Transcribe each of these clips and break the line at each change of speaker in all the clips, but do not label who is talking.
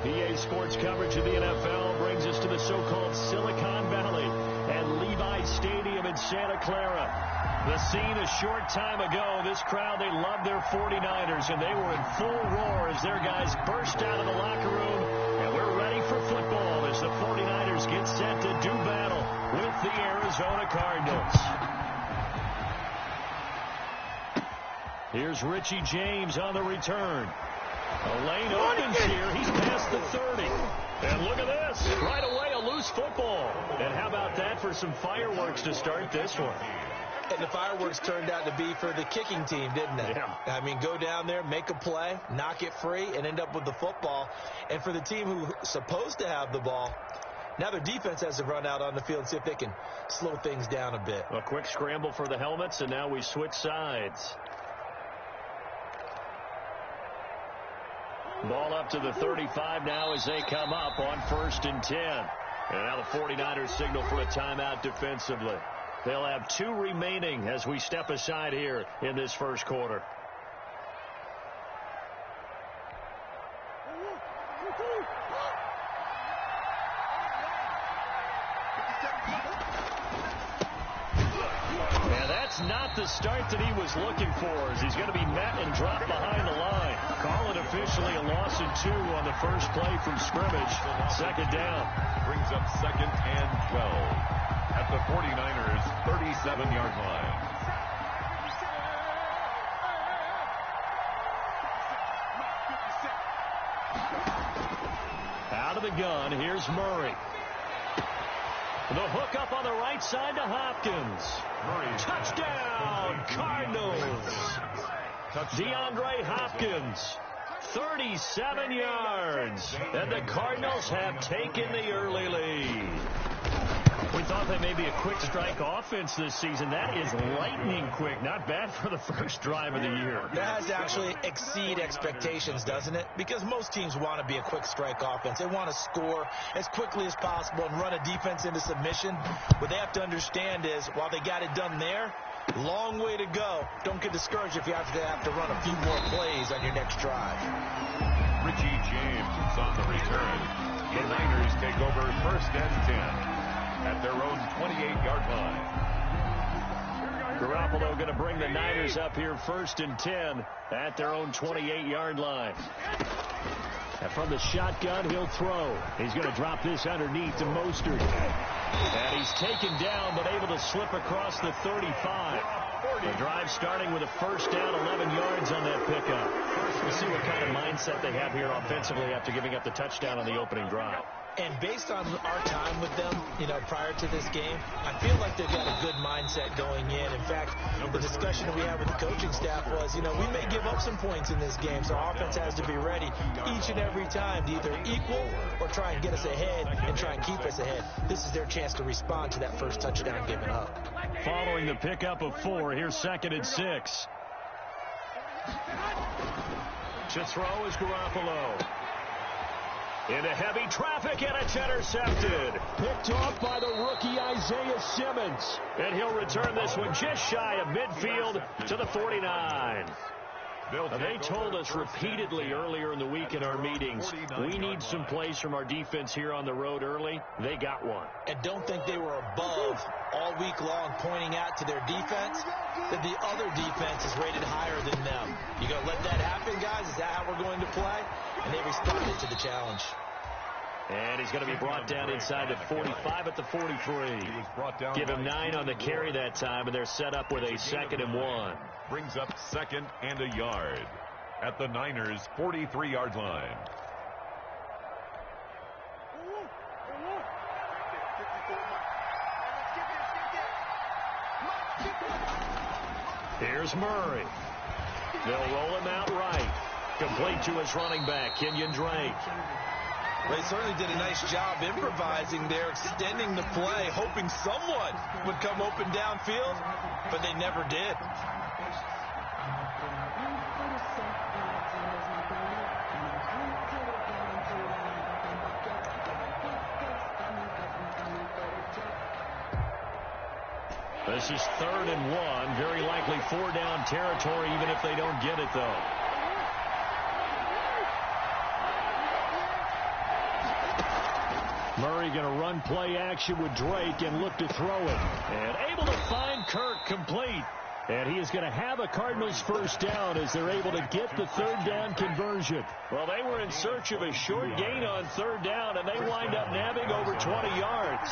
PA Sports coverage of the NFL brings us to the so-called Silicon Valley at Levi Stadium in Santa Clara. The scene a short time ago, this crowd, they loved their 49ers, and they were in full roar as their guys burst out of the locker room. And we're ready for football as the 49ers get set to do battle with the Arizona Cardinals. Here's Richie James on the return. A lane opens here. He's past the 30. And look at this. Right away, a loose football. And how about that for some fireworks to start this one?
And the fireworks turned out to be for the kicking team, didn't they?
Yeah.
I mean, go down there, make a play, knock it free, and end up with the football. And for the team who's supposed to have the ball, now their defense has to run out on the field and see if they can slow things down a bit.
A quick scramble for the helmets, and now we switch sides. Ball up to the 35 now as they come up on 1st and 10. And now the 49ers signal for a timeout defensively. They'll have 2 remaining as we step aside here in this first quarter. And that's not the start that he was looking for, as he's going to be met and dropped behind the line. Call it officially a loss of 2 on the first play from scrimmage. 2nd down.
Brings up 2nd and 12 at the 49ers' 37-yard line.
Out of the gun, here's Murray. The hook up on the right side to Hopkins.
Murray.
Touchdown, Cardinals. DeAndre Hopkins, 37 yards. And the Cardinals have taken the early lead. We thought that may be a quick strike offense this season. That is lightning quick. Not bad for the first drive of the year.
That has to actually exceed expectations, doesn't it? Because most teams want to be a quick strike offense. They want to score as quickly as possible and run a defense into submission. What they have to understand is, while they got it done there, long way to go. Don't get discouraged if you have to run a few more plays on your next drive.
Richie James on the return. The Niners take over 1st and 10. At their own 28-yard line.
Garoppolo going to bring the Niners up here 1st and 10 at their own 28-yard line. And from the shotgun, he'll throw. He's going to drop this underneath to Mostert. And he's taken down, but able to slip across the 35. The drive starting with a 1st down, 11 yards on that pickup. We'll see what kind of mindset they have here offensively after giving up the touchdown on the opening drive.
And based on our time with them, prior to this game, I feel like they've got a good mindset going in. In fact, the discussion that we had with the coaching staff was, we may give up some points in this game, so our offense has to be ready each and every time to either equal or try and get us ahead and try and keep us ahead. This is their chance to respond to that first touchdown given up.
Following the pickup of 4, here's 2nd and 6. To throw is Garoppolo. Into heavy traffic, and it's intercepted. Picked off by the rookie Isaiah Simmons. And he'll return this one just shy of midfield to the 49. They told us repeatedly earlier in the week in our meetings, we need some plays from our defense here on the road early. They got one.
And don't think they were above all week long pointing out to their defense that the other defense is rated higher than them. You going to let that happen, guys? Is that how we're going to play? And they responded to the challenge.
And he's going to be brought down inside the 45 at the 43. Give him 9 on the carry that time, and they're set up with a 2nd and 1.
Brings up 2nd and a yard at the Niners' 43-yard line.
Here's Murray. They'll roll him out right. Complete to his running back, Kenyon Drake.
They certainly did a nice job improvising there, extending the play, hoping someone would come open downfield, but they never did.
This is 3rd and 1. Very likely 4-down territory, even if they don't get it, though. Murray going to run play action with Drake and look to throw it. And able to find Kirk complete. And he is going to have a Cardinals first down as they're able to get the third down conversion. Well, they were in search of a short gain on third down, and they wind up nabbing over 20 yards.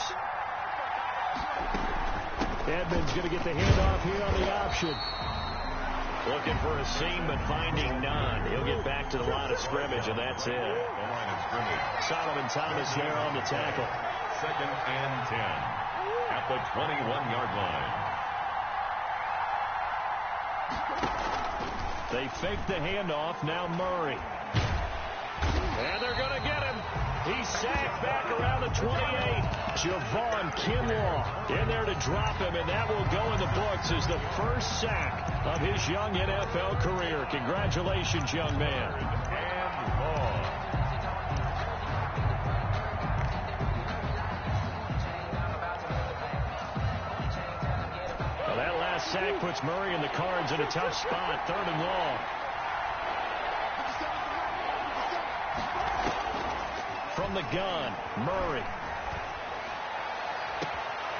Edmonds going to get the handoff here on the option. Looking for a seam, but finding none. He'll get back to the line of scrimmage, and that's it.
The line of scrimmage.
Solomon Thomas there on the tackle.
2nd and 10 at the 21-yard line.
They fake the handoff. Now Murray. And they're going to get him. He's sacked back around the 28. Javon Kinlaw in there to drop him, and that will go in the books as the first sack of his young NFL career. Congratulations, young man.
And long.
Well, that last sack puts Murray and the Cards in a tough spot. 3rd and long. From the gun, Murray.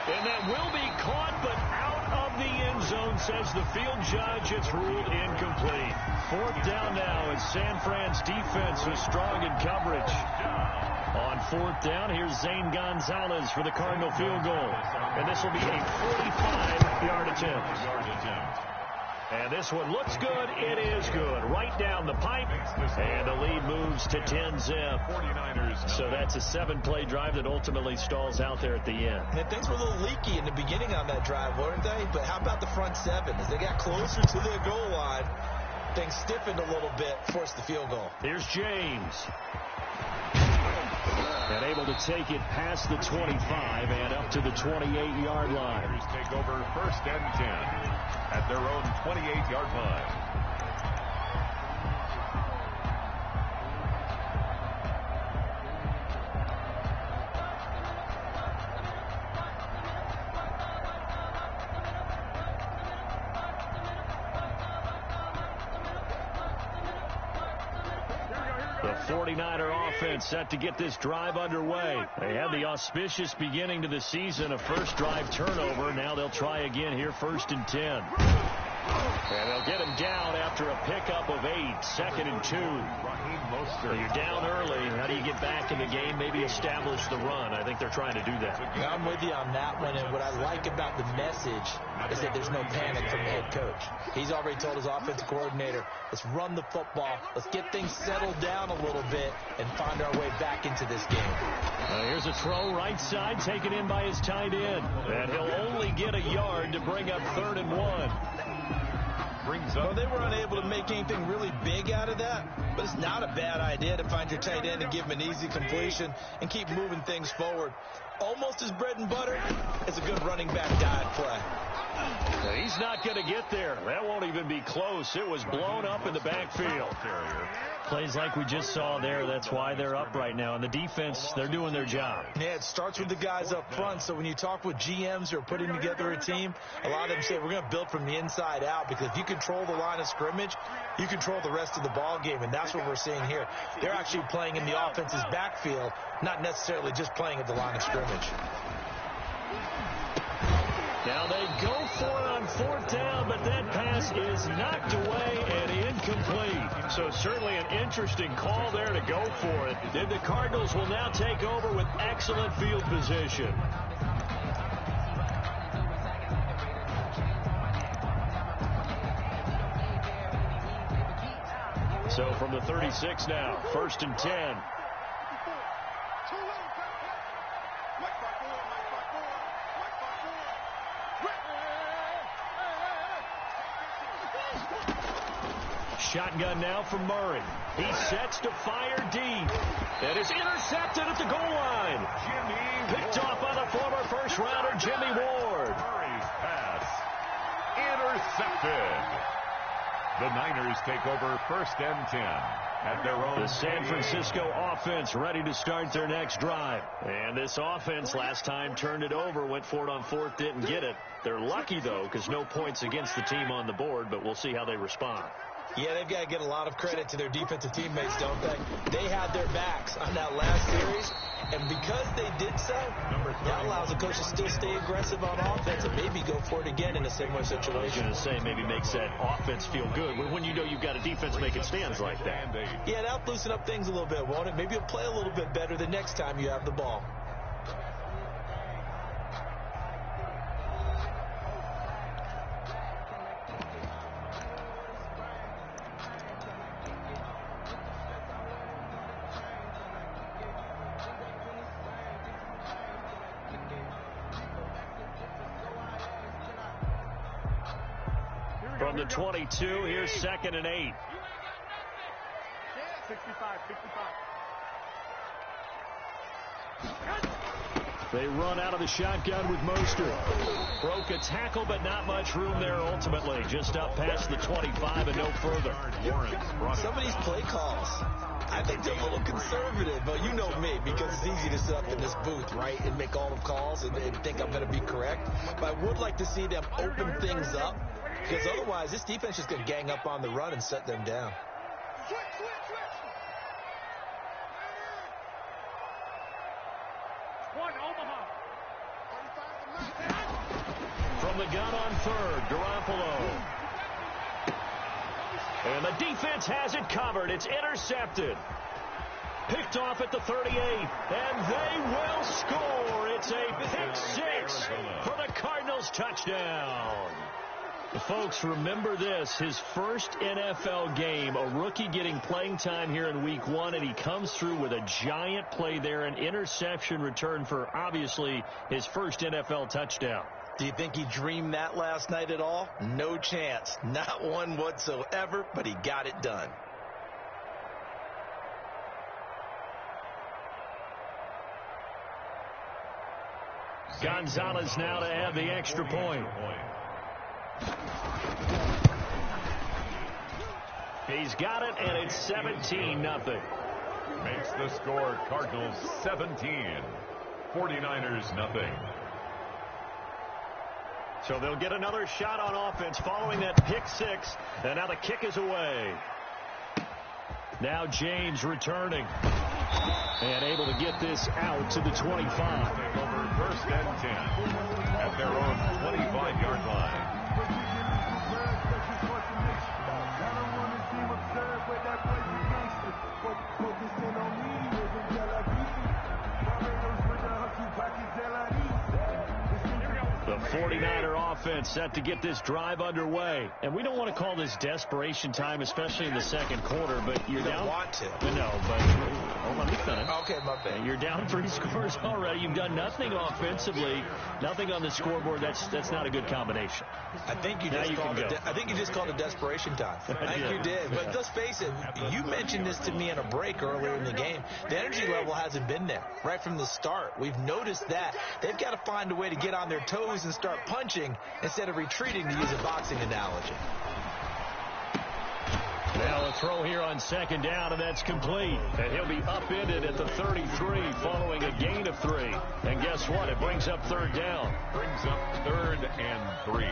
And that will be caught, but out of the end zone, says the field judge. It's ruled incomplete. 4th down now as San Fran's defense was strong in coverage. On 4th down, here's Zane Gonzalez for the Cardinal field goal. And this will be a 45-yard attempt. And this one looks good. It is good. Right down the pipe. And the lead moves to 10-zip. So that's a 7-play drive that ultimately stalls out there at the end.
And things were a little leaky in the beginning on that drive, weren't they? But how about the front 7? As they got closer to the goal line, things stiffened a little bit, forced the field goal.
Here's James. And able to take it past the 25 and up to the 28-yard line.
Take over 1st and 10 at their own 28-yard line.
The 49er offense set to get this drive underway. They had the auspicious beginning to the season, a first drive turnover. Now they'll try again here, 1st and 10. And they'll get him down after a pickup of 8, 2nd and 2. So you're down early. How do you get back in the game? Maybe establish the run. I think they're trying to do that.
Yeah, I'm with you on that one. And what I like about the message is that there's no panic from the head coach. He's already told his offensive coordinator, let's run the football. Let's get things settled down a little bit and find our way back into this game.
Here's a throw right side taken in by his tight end. And he'll only get a yard to bring up 3rd and 1.
Well, they were unable to make anything really big out of that, but it's not a bad idea to find your tight end and give him an easy completion and keep moving things forward. Almost his bread and butter is a good running back dive play.
Now, he's not going to get there. That won't even be close. It was blown up in the backfield. Plays like we just saw there. That's why they're up right now. And the defense, they're doing their job.
Yeah, it starts with the guys up front. So when you talk with GMs who are putting together a team, a lot of them say we're going to build from the inside out, because if you control the line of scrimmage, you control the rest of the ball game. And that's what we're seeing here. They're actually playing in the offense's backfield, not necessarily just playing at the line of scrimmage.
Now they go for it on 4th down, but that pass is knocked away and incomplete. So certainly an interesting call there to go for it. Then the Cardinals will now take over with excellent field position. So from the 36 now, 1st and 10. Shotgun now from Murray. He sets to fire deep. That is intercepted at the goal line. Picked off by the former first-rounder Jimmy Ward.
Murray's pass intercepted. The Niners take over 1st and 10 at their own.
The San Francisco offense ready to start their next drive. And this offense last time turned it over, went for it on 4th, didn't get it. They're lucky, though, because no points against the team on the board, but we'll see how they respond.
Yeah, they've got to get a lot of credit to their defensive teammates, don't they? They had their backs on that last series, and because they did so, that allows the coach to still stay aggressive on offense and maybe go for it again in a similar situation.
I was going to say maybe makes that offense feel good when you know you've got a defense making stands like that.
Yeah, that'll loosen up things a little bit, won't it? Maybe you'll play a little bit better the next time you have the ball.
From the 22, here's 2nd and 8.
65.
They run out of the shotgun with Mostert. Broke a tackle, but not much room there ultimately. Just up past the 25 and no further.
Some of these play calls, I think they're a little conservative, but you know me, because it's easy to sit up in this booth, right, and make all the calls and think I'm going to be correct. But I would like to see them open things up, because otherwise this defense is going to gang up on the run and set them down.
From the gun on 3rd, Garoppolo. And the defense has it covered. It's intercepted. Picked off at the 38, and they will score. It's a pick 6 for the Cardinals touchdown. Folks, remember this, his first NFL game, a rookie getting playing time here in week 1, and he comes through with a giant play there, an interception return for, obviously, his first NFL touchdown.
Do you think he dreamed that last night at all? No chance. Not one whatsoever, but he got it done.
Gonzalez now to add the extra point. He's got it, and it's 17-0.
Makes the score Cardinals 17, 49ers nothing.
So they'll get another shot on offense following that pick 6, and now the kick is away. Now James returning and able to get this out to the 25.
Over 1st and 10 at their own 25-yard line.
The 49er offense set to get this drive underway. And we don't want to call this desperation time, especially in the second quarter, but you're down.
You don't want to.
No, but hold on, let me finish.
Okay, my bad.
You're down 3 scores already. You've done nothing offensively, nothing on the scoreboard. That's not a good combination.
I think you just called it desperation time. I think you did. But let's face it, you mentioned this to me in a break earlier in the game. The energy level hasn't been there right from the start. We've noticed that. They've got to find a way to get on their toes and start punching instead of retreating, to use a boxing analogy.
Now a throw here on 2nd down, and that's complete. And he'll be upended at the 33 following a gain of 3. And guess what? It brings up 3rd down.
Brings up 3rd and 3.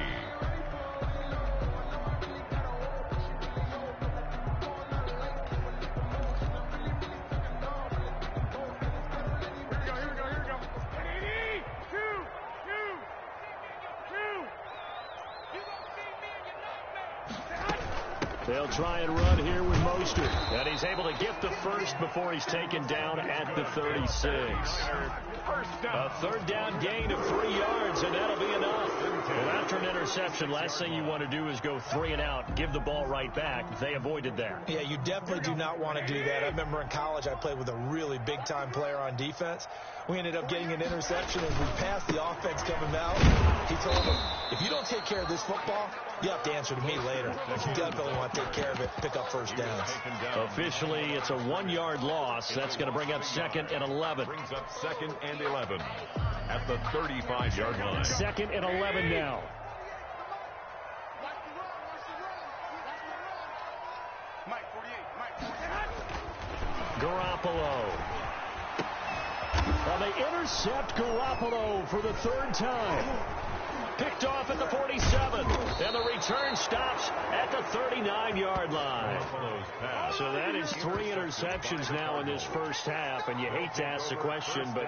They'll try and run here with Mostert. And he's able to get the first before he's taken down at the 36. A 3rd down gain of 3 yards, and that'll be enough. Well, after an interception, last thing you want to do is go 3 and out, give the ball right back. They avoided that.
Yeah, you definitely do not want to do that. I remember in college I played with a really big-time player on defense. We ended up getting an interception as we passed the offense coming out. He told him, if you don't take care of this football, you have to answer to me later. You definitely want to take care of it, pick up first downs.
Officially, it's a 1-yard loss. That's going to bring up 2nd and 11.
Brings up 2nd and 11 at the 35-yard line.
2nd and 11 now. Garoppolo. Well, they intercept Garoppolo for the 3rd time. picked off at the 47. And the return stops at the 39-yard line. So that is 3 interceptions now in this first half. And you hate to ask the question, but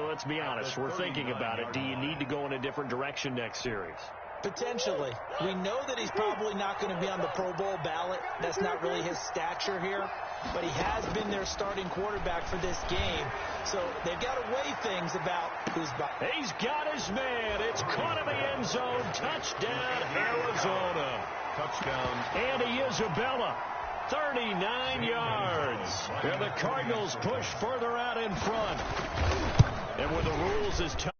let's be honest. We're thinking about it. Do you need to go in a different direction next series?
Potentially. We know that he's probably not going to be on the Pro Bowl ballot. That's not really his stature here. But he has been their starting quarterback for this game. So they've got to weigh things about who's back.
He's got his man. It's caught in the end zone. Touchdown, Arizona.
Touchdown.
Andy Isabella, 39 yards. And the Cardinals push further out in front. And with the rules as tough